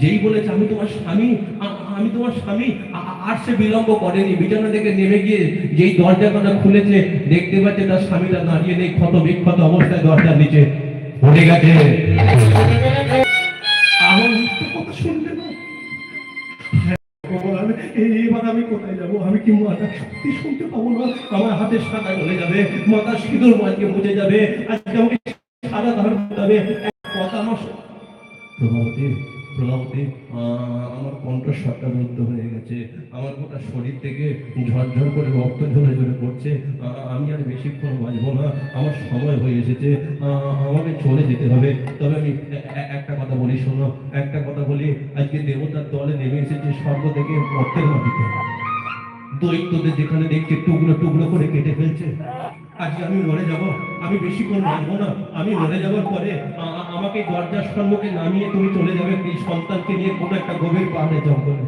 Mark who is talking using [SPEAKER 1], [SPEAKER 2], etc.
[SPEAKER 1] যেই বলেছে আমি তোমার স্বামী, আমি তোমার স্বামী, আর সে বিলম্ব করেনি। বিছানা থেকে নেমে গিয়ে যেই দরজাটা খুলেছে, দেখতে পাচ্ছে তার স্বামীটা দাঁড়িয়ে নেই, ক্ষত বিক্ষত অবস্থায় দরজার নিচে পড়ে গেছে। আমার কথা শুনলে না? এবার আমি কোথায় যাবো? আমি কি মাথা সত্যি শুনতে পাবো না? আমার হাতের সাদা চলে যাবে, মাথা সিঁদুর মাঝে মুছে যাবে, আজকে আমাকে সাদা ধারণ করতে হবে। কথা আমার প্রভাবতী, প্রভাবতী, আমার কণ্ঠস্বরটা রুদ্ধ হয়ে গেছে, আমার গোটা শরীর থেকে ঝরঝর করে রক্ত ঝরে ঝরে পড়ছে। আমি আর বেশিক্ষণ বাঁচবো না, আমার সময় হয়ে এসেছে, আমাকে চলে যেতে হবে। তবে আমি একটা কথা বলি, শোনো, একটা কথা বলি, আজকে দেবতার দলে নেমে এসেছে স্বর্গ থেকে মর্তের মাটিতে। দৈত্যদের যেখানে দেখছে টুকরো টুকরো করে কেটে ফেলছে। আজকে আমি মরে যাব, আমি বেশিক্ষণ বাঁচবো না। আমি মরে যাওয়ার পরে আমাকে দরজার সম্মুখে নামিয়ে তুমি চলে যাবে এই সন্তানকে নিয়ে কোনো একটা গভীর পাহাড়ে জঙ্গলে।